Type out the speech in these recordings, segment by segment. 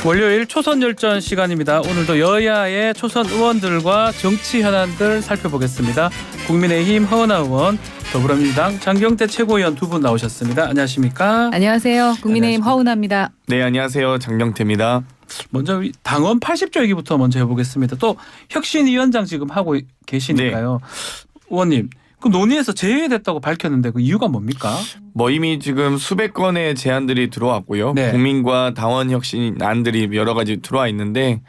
월요일 초선열전 시간입니다. 오늘도 여야의 초선 의원들과 정치 현안들 살펴보겠습니다. 국민의힘 허은하 의원, 더불어민주당 장경태 최고위원 두 분 나오셨습니다. 안녕하십니까? 안녕하세요. 국민의힘 허은하입니다. 네, 안녕하세요. 장경태입니다. 먼저 당원 80조 얘기부터 먼저 해보겠습니다. 또 혁신위원장 지금 하고 계시니까요. 의원님, 그 논의에서 제외됐다고 밝혔는데 그 이유가 뭡니까? 이미 지금 수백 건의 제안들이 들어왔고요. 네. 국민과 당원 혁신안들이 여러 가지 들어와 있는데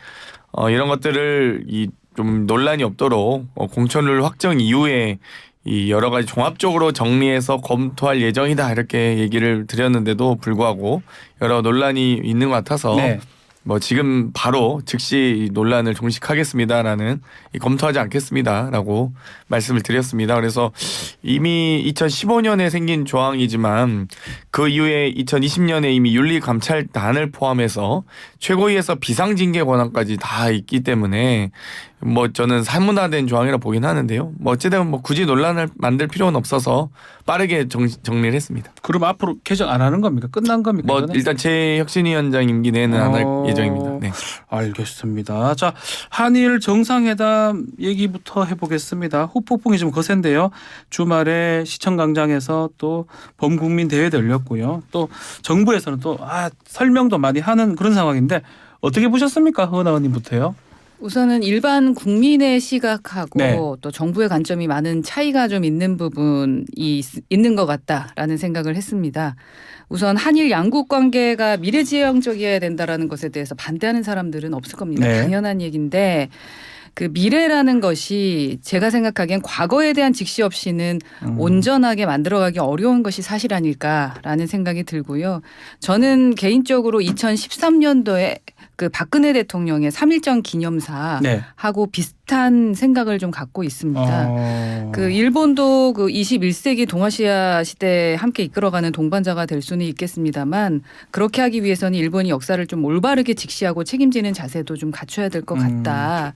이런 것들을 좀 논란이 없도록 공천룰 확정 이후에 이 여러 가지 종합적으로 정리해서 검토할 예정이다 이렇게 얘기를 드렸는데도 불구하고 여러 논란이 있는 것 같아서 네. 지금 바로 즉시 이 논란을 종식하겠습니다라는 검토하지 않겠습니다라고 말씀을 드렸습니다. 그래서 이미 2015년에 생긴 조항이지만 그 이후에 2020년에 이미 윤리감찰단을 포함해서 최고위에서 비상징계 권한까지 다 있기 때문에 저는 사문화된 조항이라 보긴 하는데요. 어찌되면 굳이 논란을 만들 필요는 없어서 빠르게 정리를 했습니다. 그럼 앞으로 개정 안 하는 겁니까? 끝난 겁니까? 일단 제 혁신위원장 임기 내는 안 할 예정입니다. 네. 알겠습니다. 자, 한일 정상회담 얘기부터 해보겠습니다. 후폭풍이 좀 거센데요. 주말에 시청광장에서 또 범국민 대회도 열렸고요. 또 정부에서는 또 설명도 많이 하는 그런 상황인데 어떻게 보셨습니까? 허은하 의원님부터요. 우선은 일반 국민의 시각하고 네. 또 정부의 관점이 많은 차이가 좀 있는 부분이 있는 것 같다라는 생각을 했습니다. 우선 한일 양국 관계가 미래지향적이어야 된다라는 것에 대해서 반대하는 사람들은 없을 겁니다. 네. 당연한 얘기인데 그 미래라는 것이 제가 생각하기엔 과거에 대한 직시 없이는 온전하게 만들어가기 어려운 것이 사실 아닐까라는 생각이 들고요. 저는 개인적으로 2013년도에 그 박근혜 대통령의 3.1정 기념사하고 네. 비슷한 생각을 좀 갖고 있습니다. 그 일본도 그 21세기 동아시아 시대에 함께 이끌어가는 동반자가 될 수는 있겠습니다만 그렇게 하기 위해서는 일본이 역사를 좀 올바르게 직시하고 책임지는 자세도 좀 갖춰야 될 것 같다.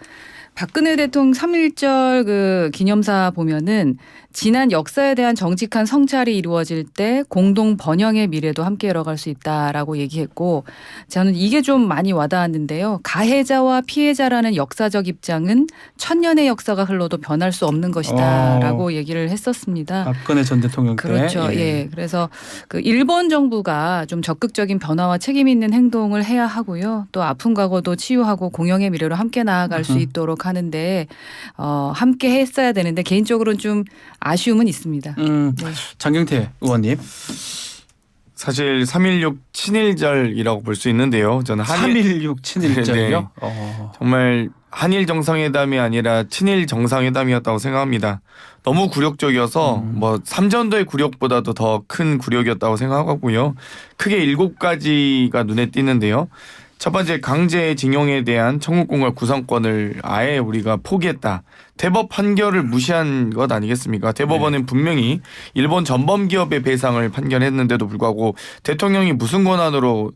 박근혜 대통령 3.1절 그 기념사 보면은 지난 역사에 대한 정직한 성찰이 이루어질 때 공동 번영의 미래도 함께 열어갈 수 있다라고 얘기했고 저는 이게 좀 많이 와닿았는데요. 가해자와 피해자라는 역사적 입장은 천년의 역사가 흘러도 변할 수 없는 것이다라고 얘기를 했었습니다. 박근혜 전 대통령 때. 그렇죠. 예. 그래서 그 일본 정부가 좀 적극적인 변화와 책임 있는 행동을 해야 하고요. 또 아픈 과거도 치유하고 공영의 미래로 함께 나아갈 수 있도록 하는데 함께 했어야 되는데 개인적으로는 좀 아쉬움은 있습니다. 네. 장경태 의원님. 사실 3.16 친일절이라고 볼 수 있는데요. 저는 3.16 친일절이요? 네. 정말 한일 정상회담이 아니라 친일 정상회담이었다고 생각합니다. 너무 굴욕적이어서 3전도의 굴욕보다도 더 큰 굴욕이었다고 생각하고요. 크게 7가지가 눈에 띄는데요. 첫 번째, 강제징용에 대한 청구권과 구성권을 아예 우리가 포기했다. 대법 판결을 무시한 것 아니겠습니까? 대법원은 분명히 일본 전범기업의 배상을 판결했는데도 불구하고 대통령이 무슨 권한으로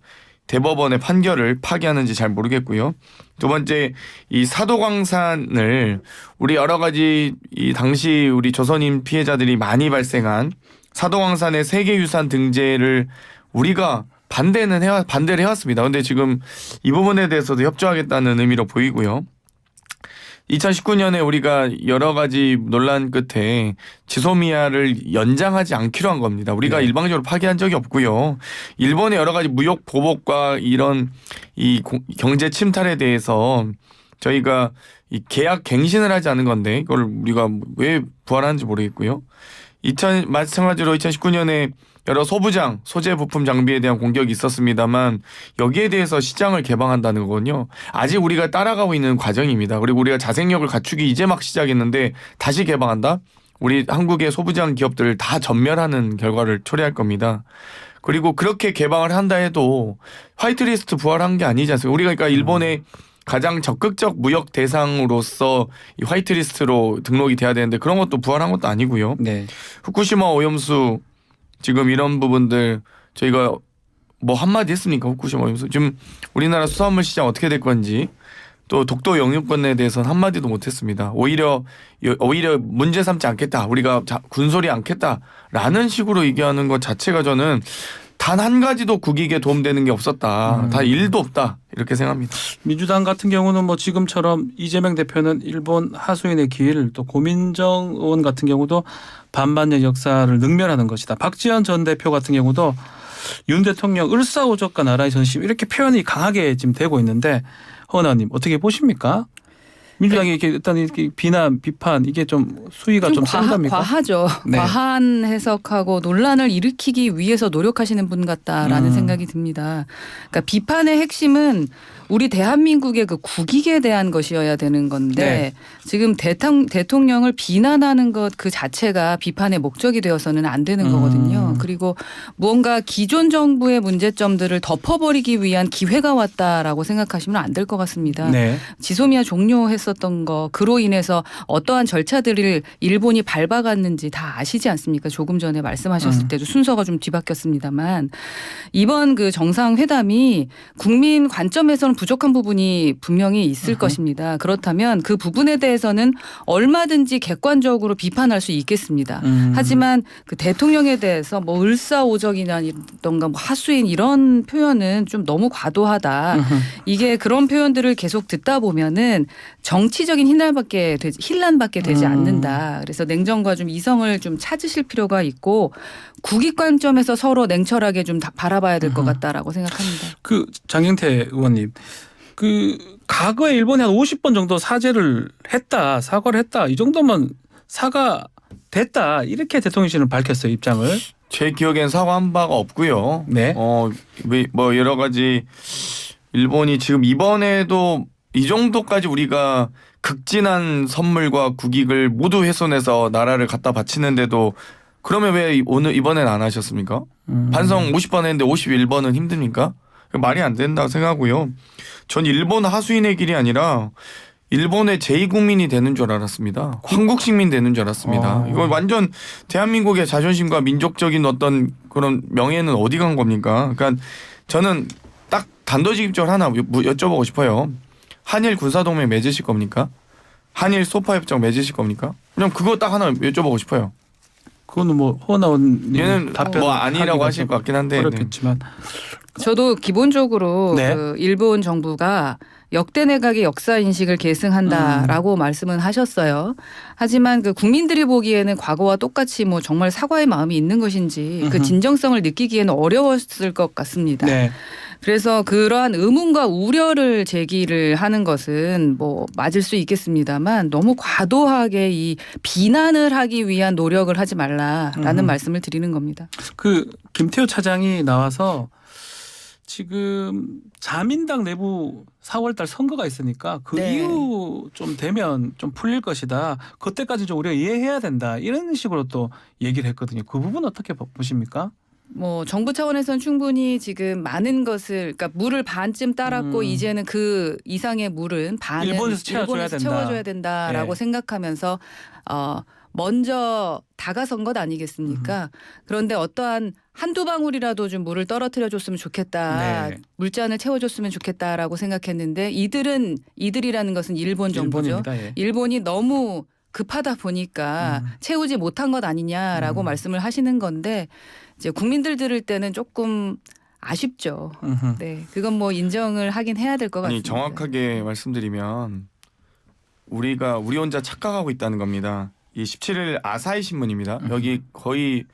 대법원의 판결을 파기하는지 잘 모르겠고요. 두 번째, 이 사도광산을 우리 여러 가지 이 당시 우리 조선인 피해자들이 많이 발생한 사도광산의 세계유산 등재를 우리가 반대를 해왔습니다. 그런데 지금 이 부분에 대해서도 협조하겠다는 의미로 보이고요. 2019년에 우리가 여러 가지 논란 끝에 지소미아를 연장하지 않기로 한 겁니다. 우리가 네. 일방적으로 파기한 적이 없고요. 일본의 여러 가지 무역 보복과 이런 이 경제 침탈에 대해서 저희가 이 계약 갱신을 하지 않은 건데 이걸 우리가 왜 부활하는지 모르겠고요. 마찬가지로 2019년에 여러 소부장, 소재 부품 장비에 대한 공격이 있었습니다만 여기에 대해서 시장을 개방한다는 거군요. 아직 우리가 따라가고 있는 과정입니다. 그리고 우리가 자생력을 갖추기 이제 막 시작했는데 다시 개방한다? 우리 한국의 소부장 기업들을 다 전멸하는 결과를 초래할 겁니다. 그리고 그렇게 개방을 한다 해도 화이트리스트 부활한 게 아니지 않습니까? 우리가 그러니까 일본의 가장 적극적 무역 대상으로서 이 화이트리스트로 등록이 돼야 되는데 그런 것도 부활한 것도 아니고요. 네. 후쿠시마 오염수 지금 이런 부분들 저희가 한마디 했습니까? 후쿠시마 오염수. 지금 우리나라 수산물 시장 어떻게 될 건지 또 독도 영유권에 대해서는 한마디도 못했습니다. 오히려 문제 삼지 않겠다. 우리가 군소리 않겠다라는 식으로 얘기하는 것 자체가 저는 단 한 가지도 국익에 도움되는 게 없었다. 다 일도 없다. 이렇게 생각합니다. 민주당 같은 경우는 뭐 지금처럼 이재명 대표는 일본 하수인의 길, 또 고민정 의원 같은 경우도 반반의 역사를 능멸하는 것이다. 박지원 전 대표 같은 경우도 윤 대통령 을사오적과 나라의 전심 이렇게 표현이 강하게 지금 되고 있는데 허은 의원님 어떻게 보십니까? 민주당이 이렇게 일단 이렇게 비난, 비판 이게 좀 수위가 좀 센 겁니까? 과하죠. 네. 과한 해석하고 논란을 일으키기 위해서 노력하시는 분 같다라는 생각이 듭니다. 그러니까 비판의 핵심은 우리 대한민국의 그 국익에 대한 것이어야 되는 건데 네. 지금 대통령을 비난하는 것 그 자체가 비판의 목적이 되어서는 안 되는 거거든요. 그리고 무언가 기존 정부의 문제점들을 덮어버리기 위한 기회가 왔다라고 생각하시면 안 될 것 같습니다. 네. 지소미아 종료했었던 거 그로 인해서 어떠한 절차들을 일본이 밟아갔는지 다 아시지 않습니까? 조금 전에 말씀하셨을 때도 순서가 좀 뒤바뀌었습니다만 이번 그 정상회담이 국민 관점에서는 부족한 부분이 분명히 있을 것입니다. 그렇다면 그 부분에 대해서는 얼마든지 객관적으로 비판할 수 있겠습니다. 하지만 그 대통령에 대해서 뭐 을사오적이라던가 뭐 하수인 이런 표현은 좀 너무 과도하다. 이게 그런 표현들을 계속 듣다 보면은 정치적인 hin란받게 되지 않는다. 그래서 냉정과 좀 이성을 좀 찾으실 필요가 있고 국익 관점에서 서로 냉철하게 좀 바라봐야 될 것 같다라고 생각합니다. 그 장경태 의원님, 그 과거에 일본이 한 50번 정도 사과를 했다. 이 정도면 사과 됐다. 이렇게 대통령실은 밝혔어요, 입장을. 제 기억엔 사과한 바가 없고요. 네. 뭐 여러 가지 일본이 지금 이번에도 이 정도까지 우리가 극진한 선물과 국익을 모두 훼손해서 나라를 갖다 바치는데도 그러면 왜 이번엔 안 하셨습니까? 반성 50번 했는데 51번은 힘듭니까? 말이 안 된다고 생각하고요. 전 일본 하수인의 길이 아니라 일본의 제2국민이 되는 줄 알았습니다. 한국 식민 되는 줄 알았습니다. 이건 완전 대한민국의 자존심과 민족적인 어떤 그런 명예는 어디 간 겁니까? 그러니까 저는 딱 단도직입적으로 하나 여쭤보고 싶어요. 한일 군사동맹 맺으실 겁니까? 한일 소파협정 맺으실 겁니까? 그냥 그거 딱 하나 여쭤보고 싶어요. 그거는 뭐 허은 의원님 얘는 답변 뭐 아니라고 하실 것 같긴 한데. 어렵겠지만 저도 기본적으로 네. 그 일본 정부가 역대 내각의 역사 인식을 계승한다라고 말씀은 하셨어요. 하지만 그 국민들이 보기에는 과거와 똑같이 뭐 정말 사과의 마음이 있는 것인지 그 진정성을 느끼기에는 어려웠을 것 같습니다. 네. 그래서 그러한 의문과 우려를 제기를 하는 것은 뭐 맞을 수 있겠습니다만 너무 과도하게 이 비난을 하기 위한 노력을 하지 말라라는 말씀을 드리는 겁니다. 그 김태호 차장이 나와서 지금 자민당 내부 4월달 선거가 있으니까 그 네. 이후 좀 되면 좀 풀릴 것이다. 그때까지 좀 우리가 이해해야 된다. 이런 식으로 또 얘기를 했거든요. 그 부분 어떻게 보십니까? 뭐 정부 차원에서는 충분히 지금 많은 것을 그러니까 물을 반쯤 따랐고 이제는 그 이상의 물은 반은 일본에서 채워줘야 된다. 된다라고 네. 생각하면서 먼저 다가선 것 아니겠습니까? 그런데 어떠한 한두 방울이라도 좀 물을 떨어뜨려 줬으면 좋겠다. 네. 물잔을 채워줬으면 좋겠다라고 생각했는데 이들이라는 것은 일본 정부죠. 일본입니다. 예. 일본이 너무 급하다 보니까 채우지 못한 것 아니냐라고 말씀을 하시는 건데 이제 국민들 들을 때는 조금 아쉽죠. 네, 그건 뭐 인정을 하긴 해야 될 것 같습니다. 아니 정확하게 말씀드리면 우리 혼자 착각하고 있다는 겁니다. 이 17일 아사히 신문입니다. 여기 거의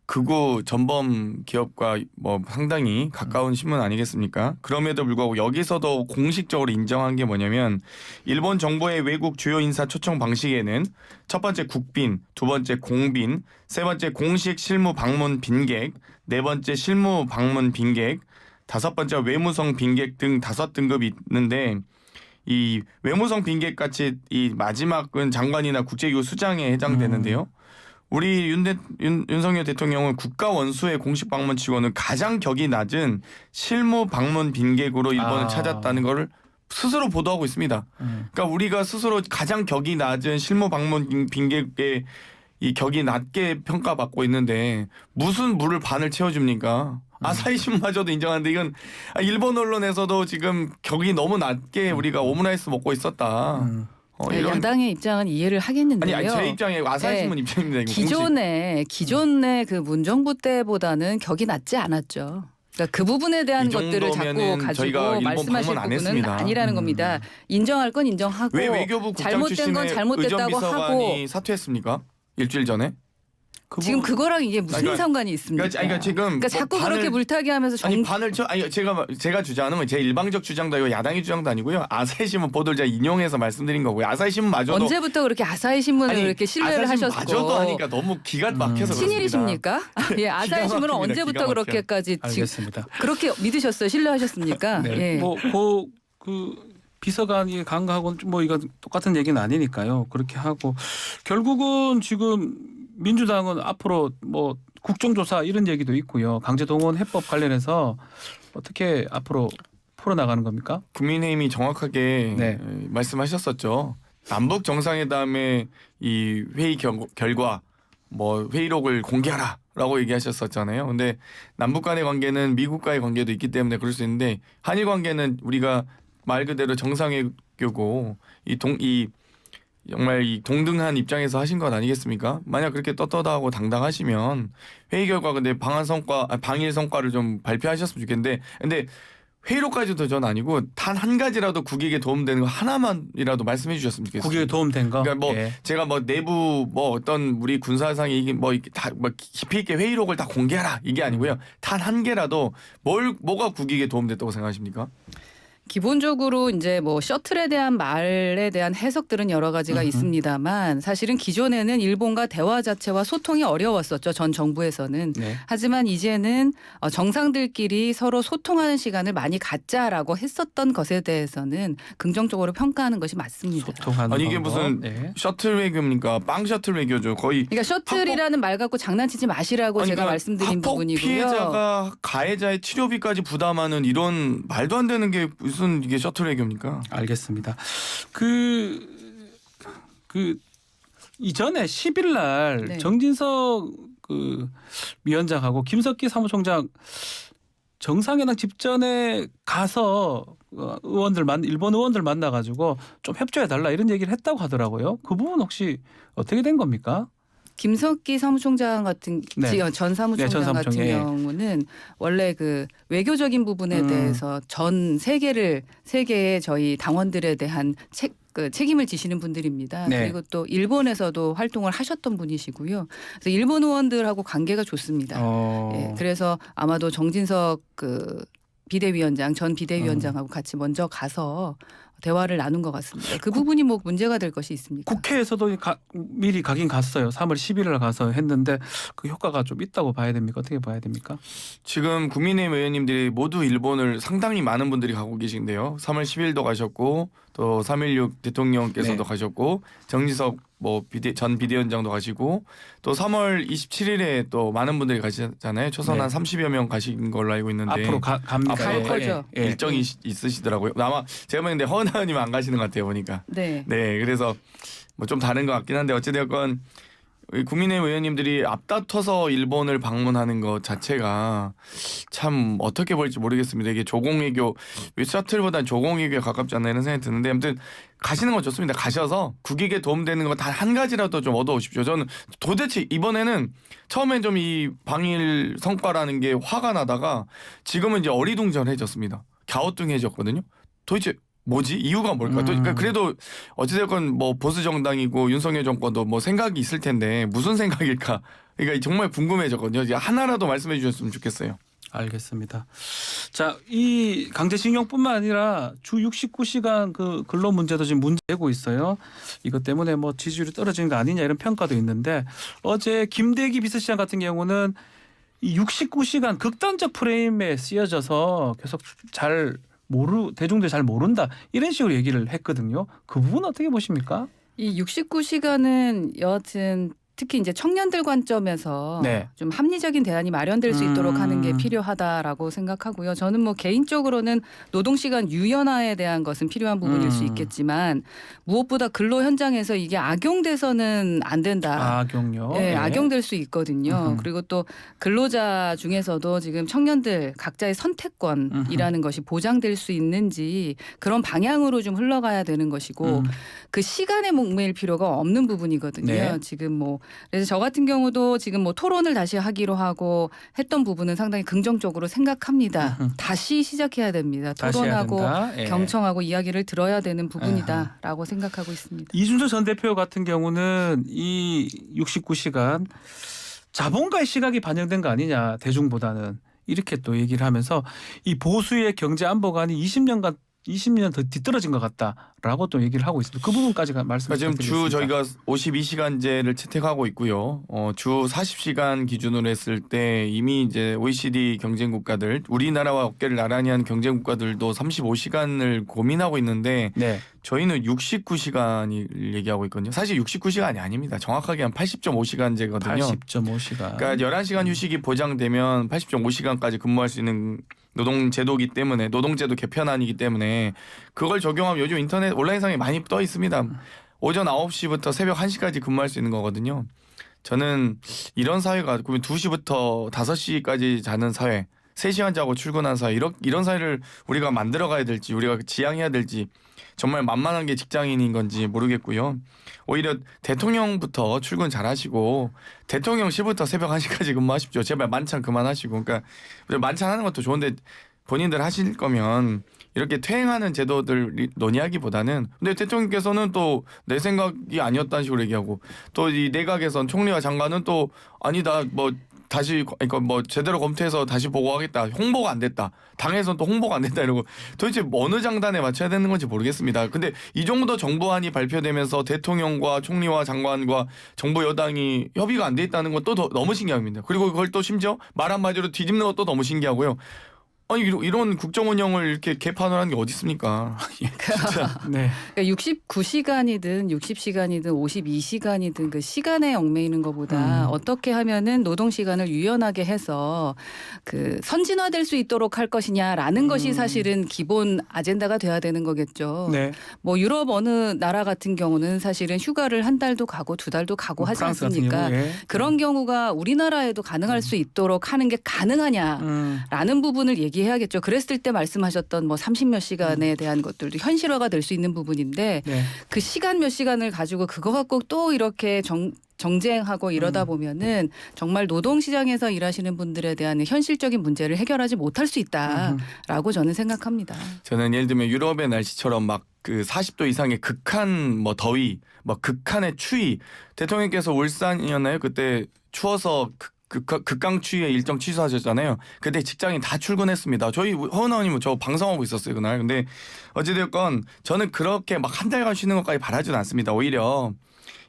극우 전범 기업과 뭐 상당히 가까운 신문 아니겠습니까? 그럼에도 불구하고 여기서도 공식적으로 인정한 게 뭐냐면 일본 정부의 외국 주요 인사 초청 방식에는 첫 번째 국빈, 두 번째 공빈, 세 번째 공식 실무 방문 빈객, 네 번째 실무 방문 빈객, 다섯 번째 외무성 빈객 등 5등급이 있는데 이 외무성 빈객 같이 이 마지막은 장관이나 국제기구 수장에 해당되는데요. 우리 윤석열 대통령은 국가 원수의 공식 방문치고는 가장 격이 낮은 실무 방문 빈객으로 일본을 찾았다는 것을 스스로 보도하고 있습니다. 그러니까 우리가 스스로 가장 격이 낮은 실무 방문 빈객의 이 격이 낮게 평가받고 있는데 무슨 물을 반을 채워줍니까? 아사히 신문마저도 인정하는데 이건 일본 언론에서도 지금 격이 너무 낮게 우리가 오므라이스 먹고 있었다. 이런 야당의 입장은 이해를 하겠는데요. 아니 제 입장이 아사히 신문 입장입니다. 이거 공식. 기존의 그 문정부 때보다는 격이 낮지 않았죠. 그러니까 그 부분에 대한 이 것들을 자꾸 정도면은 저희가 가지고 일본 말씀하실 방문 안 부분은 했습니다. 아니라는 겁니다. 인정할 건 인정하고 왜 외교부 국장 잘못된 건 출신의 잘못됐다고 하고 의전비서관이 사퇴했습니까? 일주일 전에? 지금 그거랑 이게 무슨 그러니까- 상관이 있습니까? 그러니까 지금 그러니까 자꾸 그렇게 물타기 하면서 아니 반을 제가 주장하는 제 일방적 주장도 아니고 야당의 주장도 아니고요. 아사히 신문 보도를 제가 인용해서 말씀드린 거고요. 아사히 신문마저도 언제부터 그렇게 아사히 신문을 이렇게 신뢰를 아사히 하셨고 신문마저도 하니까 너무 기가 막혀서 친일이십니까? 예, 아사히 신문은 막힙니다. 언제부터 기가 막혀. 그렇게까지 알겠습니다. 그렇게 믿으셨어요? 신뢰하셨습니까? 네. 예. 그 비서관이 간 거하고는 뭐 이거 똑같은 얘기는 아니니까요. 그렇게 하고 결국은 지금 민주당은 앞으로 뭐 국정조사 이런 얘기도 있고요. 강제동원 해법 관련해서 어떻게 앞으로 풀어나가는 겁니까? 국민의힘이 정확하게 네. 말씀하셨었죠. 남북 정상회담의 이 회의 결과 뭐 회의록을 공개하라라고 얘기하셨었잖아요. 근데 남북 간의 관계는 미국과의 관계도 있기 때문에 그럴 수 있는데 한일 관계는 우리가 말 그대로 정상회교고 이 정말 이 동등한 입장에서 하신 것 아니겠습니까? 만약 그렇게 떳떳하고 당당하시면 회의 결과 근데 방일 성과를 좀 발표하셨으면 좋겠는데 근데 회의록까지도 전 아니고 단 한 가지라도 국익에 도움되는 거 하나만이라도 말씀해 주셨으면 좋겠어요. 국익에 도움된 거. 그러니까 뭐 예. 제가 뭐 내부 뭐 어떤 우리 군사상이 이게 뭐 이렇게 다 뭐 깊이 있게 회의록을 다 공개하라 이게 아니고요. 단 한 개라도 뭐가 국익에 도움됐다고 생각하십니까? 기본적으로 이제 뭐 셔틀에 대한 말에 대한 해석들은 여러 가지가 있습니다만 사실은 기존에는 일본과 대화 자체와 소통이 어려웠었죠. 전 정부에서는. 네. 하지만 이제는 정상들끼리 서로 소통하는 시간을 많이 갖자라고 했었던 것에 대해서는 긍정적으로 평가하는 것이 맞습니다. 소통하는 아니 이게 방법. 무슨 네. 셔틀 외교입니까? 빵 셔틀 외교죠. 거의 그러니까 셔틀이라는 말 갖고 장난치지 마시라고 아니, 제가 그러니까 말씀드린 학폭 부분이고요. 피해자가 가해자의 치료비까지 부담하는 이런 말도 안 되는 게 무슨 이게 셔틀 외교입니까? 알겠습니다. 그 이전에 10일 날 네. 정진석 그 위원장하고 김석기 사무총장 정상회담 직전에 가서 일본 의원들 만나가지고 좀 협조해 달라 이런 얘기를 했다고 하더라고요. 그 부분 혹시 어떻게 된 겁니까? 김석기 사무총장 같은 네. 전 사무총장 전 사무총장, 같은 예. 경우는 원래 그 외교적인 부분에 대해서 전 세계의 저희 당원들에 대한 책임을 지시는 분들입니다. 네. 그리고 또 일본에서도 활동을 하셨던 분이시고요. 그래서 일본 의원들하고 관계가 좋습니다. 예, 그래서 아마도 정진석 전 비대위원장하고 같이 먼저 가서 대화를 나눈 것 같습니다. 그 부분이 뭐 문제가 될 것이 있습니까? 국회에서도 미리 가긴 갔어요. 3월 11일 가서 했는데 그 효과가 좀 있다고 봐야 됩니까? 어떻게 봐야 됩니까? 지금 국민의힘 의원님들이 모두 일본을 상당히 많은 분들이 가고 계신데요. 3월 10일도 가셨고 또 3.16 대통령께서도 네. 가셨고 정진석 전 비대위원장도 가시고 또 3월 27일에 또 많은 분들이 가시잖아요. 최소한 네. 한 30여 명 가신 걸로 알고 있는데 앞으로 갑니다. 앞으로 갈 예, 거죠. 예, 예. 일정이 있으시더라고요. 아마 제가 봤는데 허은 의원님은 안 가시는 것 같아요 보니까. 네. 네, 그래서 뭐 좀 다른 것 같긴 한데 어찌되었건 국민의힘 의원님들이 앞다퉈서 일본을 방문하는 것 자체가 참 어떻게 볼지 모르겠습니다. 이게 조공외교, 셔틀보다는 조공외교에 가깝지 않나 이런 생각이 드는데 아무튼 가시는 건 좋습니다. 가셔서 국익에 도움되는 거 단 한 가지라도 좀 얻어오십시오. 저는 도대체 이번에는 처음엔 좀 이 방일 성과라는 게 화가 나다가 지금은 이제 어리둥절해졌습니다. 갸우뚱해졌거든요. 도대체 뭐지? 이유가 뭘까? 그러니까 그래도 어찌됐건 뭐 보수 정당이고 윤석열 정권도 뭐 생각이 있을 텐데 무슨 생각일까? 그러니까 정말 궁금해졌거든요. 이제 하나라도 말씀해 주셨으면 좋겠어요. 알겠습니다. 자, 이 강제징용뿐만 아니라 주 69시간 그 근로 문제도 지금 문제되고 있어요. 이것 때문에 뭐 지지율이 떨어지는 거 아니냐 이런 평가도 있는데 어제 김대기 비서실장 같은 경우는 이 69시간 극단적 프레임에 쓰여져서 계속 대중들이 잘 모른다 이런 식으로 얘기를 했거든요. 그 부분 어떻게 보십니까? 이 69시간은 여하튼 특히 이제 청년들 관점에서 네. 좀 합리적인 대안이 마련될 수 있도록 하는 게 필요하다라고 생각하고요. 저는 뭐 개인적으로는 노동시간 유연화에 대한 것은 필요한 부분일 수 있겠지만 무엇보다 근로 현장에서 이게 악용돼서는 안 된다. 악용요. 네, 예. 악용될 수 있거든요. 그리고 또 근로자 중에서도 지금 청년들 각자의 선택권이라는 것이 보장될 수 있는지 그런 방향으로 좀 흘러가야 되는 것이고 그 시간에 목매일 필요가 없는 부분이거든요. 네. 지금 뭐 그래서 저 같은 경우도 지금 뭐 토론을 다시 하기로 하고 했던 부분은 상당히 긍정적으로 생각합니다. 다시 시작해야 됩니다. 다시 해야 토론하고 된다. 예. 경청하고 이야기를 들어야 되는 부분이다라고 생각하고 있습니다. 이준석 전 대표 같은 경우는 이 69시간 자본가의 시각이 반영된 거 아니냐 대중보다는 이렇게 또 얘기를 하면서 이 보수의 경제 안보관이 20년 더 뒤떨어진 것 같다라고 또 얘기를 하고 있습니다. 그 부분까지 말씀 지금 부탁드리겠습니다. 주 저희가 52시간제를 채택하고 있고요. 주 40시간 기준으로 했을 때 이미 이제 OECD 경쟁 국가들, 우리나라와 어깨를 나란히 한 경쟁 국가들도 35시간을 고민하고 있는데 네. 저희는 69시간을 얘기하고 있거든요. 사실 69시간이 아닙니다. 정확하게 한 80.5시간제거든요. 80.5시간. 그러니까 11시간 휴식이 보장되면 80.5시간까지 근무할 수 있는 노동제도이기 때문에 노동제도 개편안이기 때문에 그걸 적용하면 요즘 인터넷 온라인상에 많이 떠 있습니다. 오전 9시부터 새벽 1시까지 근무할 수 있는 거거든요. 저는 이런 사회가 그러면 2시부터 5시까지 자는 사회 3시간 자고 출근한 사회 이런 사회를 우리가 만들어 가야 될지 우리가 지향해야 될지 정말 만만한 게 직장인인 건지 모르겠고요. 오히려 대통령부터 출근 잘하시고 대통령실부터 새벽 1시까지 근무하십시오. 제발 만찬 그만하시고. 그러니까 만찬하는 것도 좋은데 본인들 하실 거면 이렇게 퇴행하는 제도들 논의하기보다는 근데 대통령께서는 또 내 생각이 아니었다는 식으로 얘기하고 또 이 내각에선 총리와 장관은 또 아니다 뭐 다시 그러니까 뭐 제대로 검토해서 다시 보고하겠다. 홍보가 안 됐다. 당에서는 또 홍보가 안 됐다 이러고 도대체 어느 장단에 맞춰야 되는 건지 모르겠습니다. 근데 이 정도 정부안이 발표되면서 대통령과 총리와 장관과 정부 여당이 협의가 안 돼 있다는 건 또 너무 신기합니다. 그리고 그걸 또 심지어 말 한마디로 뒤집는 것도 너무 신기하고요. 아니 이런 국정 운영을 이렇게 개판을 하는 게 어디 있습니까? 진짜. 네. 그러니까 69시간이든 60시간이든 52시간이든 그 시간에 얽매이는 것보다 어떻게 하면은 노동 시간을 유연하게 해서 그 선진화될 수 있도록 할 것이냐라는 것이 사실은 기본 아젠다가 돼야 되는 거겠죠. 네. 뭐 유럽 어느 나라 같은 경우는 사실은 휴가를 한 달도 가고 두 달도 가고 하지 프랑스 같은 않습니까? 경우에. 그런 경우가 우리나라에도 가능할 수 있도록 하는 게 가능하냐라는 부분을 얘기해야겠죠. 그랬을 때 말씀하셨던 뭐 30몇 시간에 대한 것들도 현실화가 될 수 있는 부분인데 네. 그 시간 몇 시간을 가지고 그거 갖고 또 이렇게 정쟁하고 이러다 보면은 정말 노동시장에서 일하시는 분들에 대한 현실적인 문제를 해결하지 못할 수 있다라고 저는 생각합니다. 저는 예를 들면 유럽의 날씨처럼 막 그 40도 이상의 극한 뭐 더위, 뭐 극한의 추위 대통령께서 울산이었나요? 그때 추워서 극강 추위에 일정 취소하셨잖아요. 그때 직장인 다 출근했습니다. 저희 허은 의원님 저 방송하고 있었어요 그날. 근데 어찌됐건 저는 그렇게 막 한 달간 쉬는 것까지 바라지는 않습니다. 오히려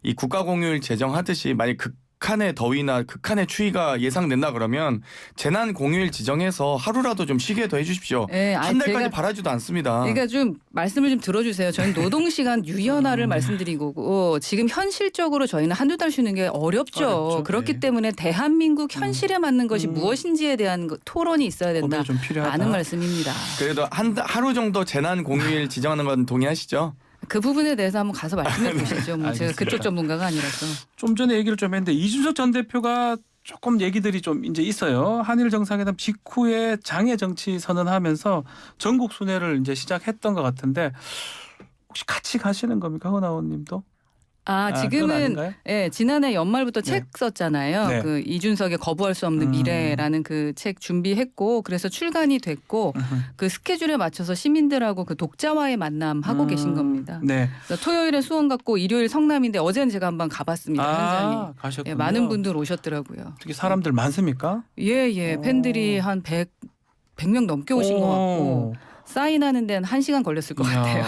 이 국가 공휴일 제정하듯이 만약 극한의 더위나 극한의 추위가 예상된다 그러면 재난 공휴일 지정해서 하루라도 좀 쉬게 더 해주십시오. 네, 한 달까지 바라지도 않습니다. 그러니까 좀 말씀을 좀 들어주세요. 저희는 노동시간 유연화를 말씀드리고 지금 현실적으로 저희는 한두 달 쉬는 게 어렵죠. 그렇기 네. 때문에 대한민국 현실에 맞는 것이 무엇인지에 대한 토론이 있어야 고민이 좀 필요하다. 된다라는 말씀입니다. 그래도 하루 정도 재난 공휴일 지정하는 건 동의하시죠? 그 부분에 대해서 한번 가서 말씀해 보시죠. 뭐 제가 알겠습니다. 그쪽 전문가가 아니라서. 좀 전에 얘기를 좀 했는데 이준석 전 대표가 조금 얘기들이 좀 이제 있어요. 한일 정상회담 직후에 장애 정치 선언하면서 전국 순회를 이제 시작했던 것 같은데 혹시 같이 가시는 겁니까, 허은 의원님도? 그건 지금은 아닌가요? 예, 지난해 연말부터 네. 책 썼잖아요. 네. 그 이준석의 거부할 수 없는 미래라는 그 책 준비했고 그래서 출간이 됐고 그 스케줄에 맞춰서 시민들하고 그 독자와의 만남 하고 계신 겁니다. 네. 그래서 토요일에 수원 갔고 일요일 성남인데 어제는 제가 한번 가봤습니다. 현장에. 가셨군요. 예, 많은 분들 오셨더라고요. 특히 사람들 많습니까? 예, 팬들이 한 100명 넘게 오신 것 같고 사인하는 데는 1시간 걸렸을 것 같아요.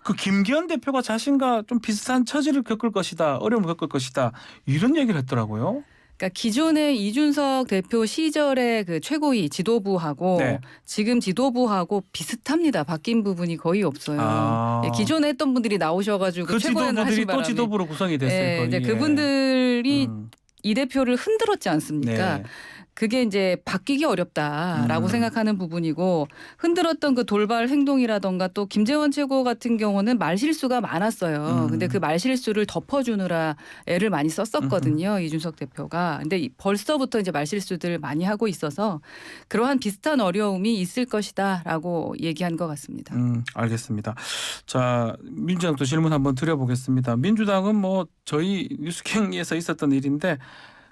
그 김기현 대표가 자신과 좀 비슷한 처지를 겪을 것이다. 어려움을 겪을 것이다. 이런 얘기를 했더라고요. 그러니까 기존의 이준석 대표 시절의 그 최고위 지도부하고 네. 지금 지도부하고 비슷합니다. 바뀐 부분이 거의 없어요. 예, 기존에 했던 분들이 나오셔가지고 그 최고위원을 지도부들이 하신 또 바람에 지도부로 구성이 됐을 거예요. 이제 그분들 분들이 이 대표를 흔들었지 않습니까? 네. 그게 이제 바뀌기 어렵다라고 생각하는 부분이고 흔들었던 그 돌발 행동이라던가 또 김재원 최고 같은 경우는 말실수가 많았어요. 근데 그 말실수를 덮어주느라 애를 많이 썼었거든요. 이준석 대표가. 근데 벌써부터 이제 말실수들 많이 하고 있어서 그러한 비슷한 어려움이 있을 것이다라고 얘기한 것 같습니다. 알겠습니다. 자, 민주당도 질문 한번 드려보겠습니다. 민주당은 뭐 저희 뉴스경에서 있었던 일인데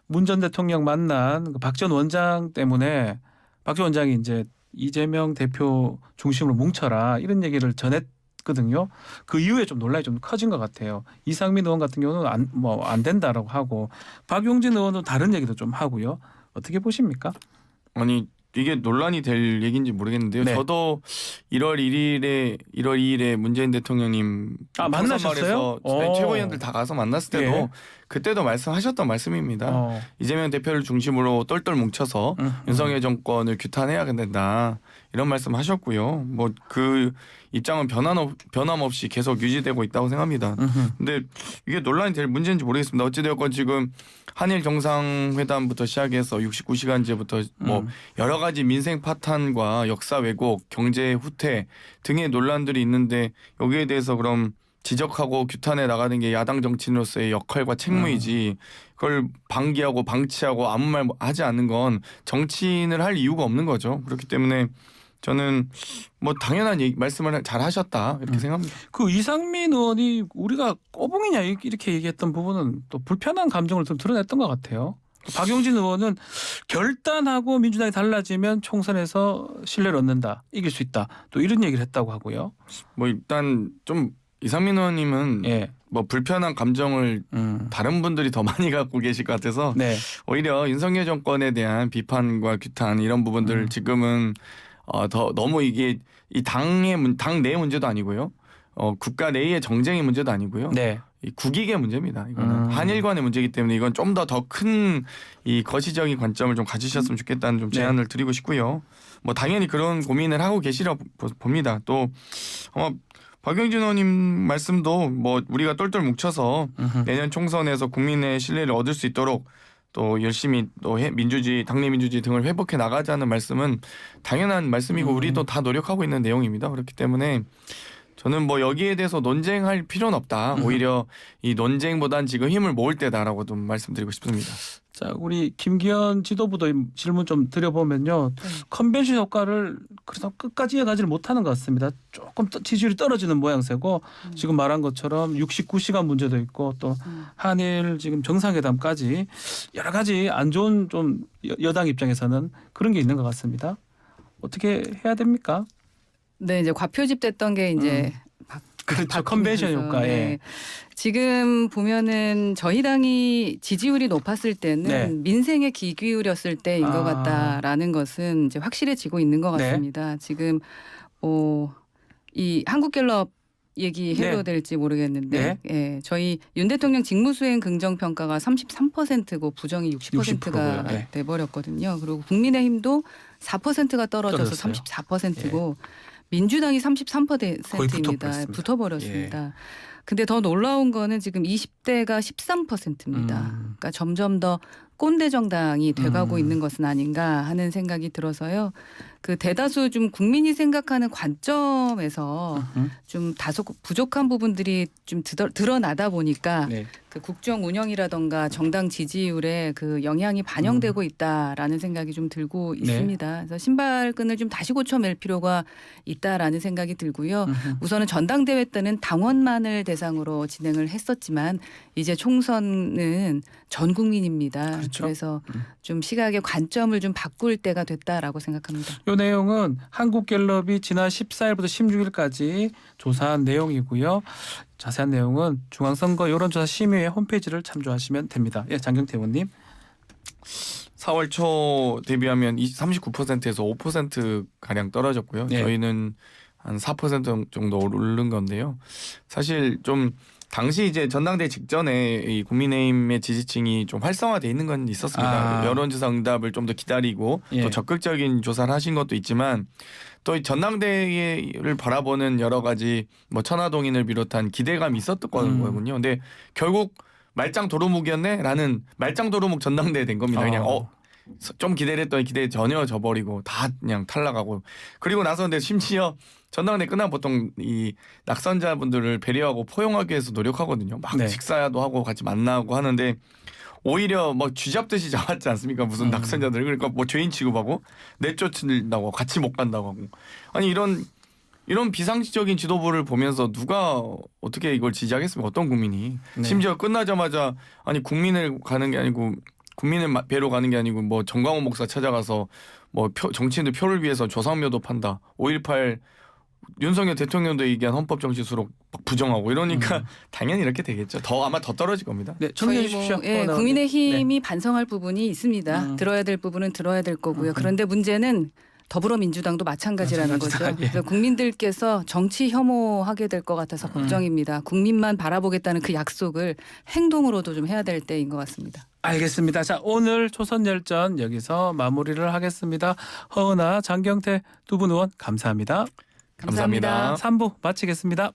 문 전 대통령 만난 박 전 원장 때문에 박 전 원장이 이제 이재명 대표 중심으로 뭉쳐라 이런 얘기를 전했거든요. 그 이후에 좀 논란이 좀 커진 것 같아요. 이상민 의원 같은 경우는 안 된다라고 하고 박용진 의원은 다른 얘기도 좀 하고요. 어떻게 보십니까? 아니 이게 논란이 될 얘기인지 모르겠는데요. 네. 저도 1월 2일에 문재인 대통령님 만나셨어요? 최고위원들 다 가서 만났을 때도 예. 그때도 말씀하셨던 말씀입니다. 이재명 대표를 중심으로 똘똘 뭉쳐서 윤석열 정권을 규탄해야 된다 이런 말씀하셨고요. 뭐 그 입장은 변함없이 계속 유지되고 있다고 생각합니다. 근데 이게 논란이 될 문제인지 모르겠습니다. 어찌되었건 지금 한일 정상회담부터 시작해서 69시간제부터 뭐 여러 가지 민생 파탄과 역사 왜곡, 경제 후퇴 등의 논란들이 있는데 여기에 대해서 그럼 지적하고 규탄해 나가는 게 야당 정치인으로서의 역할과 책무이지 그걸 방기하고 방치하고 아무 말 하지 않는 건 정치인을 할 이유가 없는 거죠. 그렇기 때문에 저는 뭐 당연한 말씀을 잘 하셨다 이렇게 생각합니다. 그 이상민 의원이 우리가 꼬붕이냐 이렇게 얘기했던 부분은 또 불편한 감정을 좀 드러냈던 것 같아요. 박용진 의원은 결단하고 민주당이 달라지면 총선에서 신뢰를 얻는다, 이길 수 있다, 또 이런 얘기를 했다고 하고요. 뭐 일단 좀 이상민 의원님은 예. 뭐 불편한 감정을 다른 분들이 더 많이 갖고 계실 것 같아서 네. 오히려 윤석열 정권에 대한 비판과 규탄 이런 부분들 지금은 더 너무 이게 이 당 내 문제도 아니고요. 국가 내의 정쟁의 문제도 아니고요. 네. 이 국익의 문제입니다. 이거는 한일 간의 문제이기 때문에 이건 좀 더 큰 이 거시적인 관점을 좀 가지셨으면 좋겠다는 좀 제안을 드리고 싶고요. 뭐 당연히 그런 고민을 하고 계시라고 봅니다. 또 박용진 의원님 말씀도 뭐 우리가 똘똘 뭉쳐서 내년 총선에서 국민의 신뢰를 얻을 수 있도록 또 열심히 또 민주주의, 당내 민주주의 등을 회복해 나가자는 말씀은 당연한 말씀이고 우리도 다 노력하고 있는 내용입니다. 그렇기 때문에 저는 뭐 여기에 대해서 논쟁할 필요는 없다. 오히려 이 논쟁보단 지금 힘을 모을 때다라고 좀 말씀드리고 싶습니다. 자, 우리 김기현 지도부도 질문 좀 드려보면요. 컨벤션 효과를 그래서 끝까지 이어가지를 못하는 것 같습니다. 조금 지지율이 떨어지는 모양새고 지금 말한 것처럼 69시간 문제도 있고 또 한일 지금 정상회담까지 여러 가지 안 좋은 좀 여당 입장에서는 그런 게 있는 것 같습니다. 어떻게 해야 됩니까? 네, 이제 과표집됐던 게 이제 그렇죠. 컨벤션 효과. 예. 지금 보면은 저희 당이 지지율이 높았을 때는 네. 민생에 귀 기울였을 때인 것 같다라는 것은 이제 확실해지고 있는 것 같습니다. 지금 이 한국갤럽 얘기해도 될지 모르겠는데 저희 윤 대통령 직무수행 긍정평가가 33%고 부정이 60%가 돼버렸거든요. 그리고 국민의힘도 4%가 떨어져서 34%고 민주당이 33%입니다. 붙어버렸습니다. 근데 더 놀라운 거는 지금 20대가 13%입니다. 그러니까 점점 더 꼰대 정당이 돼가고 있는 것은 아닌가 하는 생각이 들어서요. 그 대다수 좀 국민이 생각하는 관점에서 좀 다소 부족한 부분들이 좀 드러나다 보니까 그 국정 운영이라던가 정당 지지율에 그 영향이 반영되고 있다라는 생각이 좀 들고 있습니다. 그래서 신발끈을 좀 다시 고쳐맬 필요가 있다라는 생각이 들고요. 우선은 전당대회 때는 당원만을 대상으로 진행을 했었지만 이제 총선은 전 국민입니다. 그렇죠. 그래서 좀 시각의 관점을 좀 바꿀 때가 됐다라고 생각합니다. 이 내용은 한국갤럽이 지난 14일부터 16일까지 조사한 내용이고요. 자세한 내용은 중앙선거 여론조사 심의회 홈페이지를 참조하시면 됩니다. 예, 장경태 의원님. 4월 초 대비하면 39%에서 5% 가량 떨어졌고요. 저희는 한 4% 정도 오른 건데요. 사실 좀 당시 이제 전당대회 직전에 이 국민의힘의 지지층이 좀 활성화돼 있는 건 있었습니다. 여론조사 응답을 좀 더 기다리고 또 적극적인 조사를 하신 것도 있지만 또 이 전당대회를 바라보는 여러 가지 뭐 천하동인을 비롯한 기대감이 있었던 거군요. 근데 결국 말짱 도루묵이었네라는 말짱 도루묵 전당대회 된 겁니다. 그냥 좀 기대했더니 기대 전혀 져버리고 다 그냥 탈락하고 그리고 나서 근데 심지어 전당대 끝나면 보통 이 낙선자분들을 배려하고 포용하기 위해서 노력하거든요. 막 네. 식사도 하고 같이 만나고 하는데 오히려 뭐 쥐잡듯이 잡았지 않습니까? 무슨 낙선자들 그러니까 뭐 죄인 취급하고 내쫓는다고 같이 못 간다고 하고 아니 이런 비상식적인 지도부를 보면서 누가 어떻게 이걸 지지하겠습니까? 어떤 국민이 네. 심지어 끝나자마자 아니 국민을 가는 게 아니고 국민을 배로 가는 게 아니고 뭐 정광훈 목사 찾아가서 뭐 정치인들 표를 위해서 조상묘도 판다. 5.18 윤석열 대통령도 얘기한 헌법정치수록 부정하고 이러니까 당연히 이렇게 되겠죠. 아마 더 떨어질 겁니다. 네, 정리해 주십시오. 국민의힘이 반성할 부분이 있습니다. 들어야 될 부분은 들어야 될 거고요. 그런데 문제는 더불어민주당도 마찬가지라는 거죠. 예. 그래서 국민들께서 정치 혐오하게 될 것 같아서 걱정입니다. 국민만 바라보겠다는 그 약속을 행동으로도 좀 해야 될 때인 것 같습니다. 알겠습니다. 자, 오늘 초선열전 여기서 마무리를 하겠습니다. 허은하, 장경태 두 분 의원 감사합니다. 감사합니다. 3부 마치겠습니다.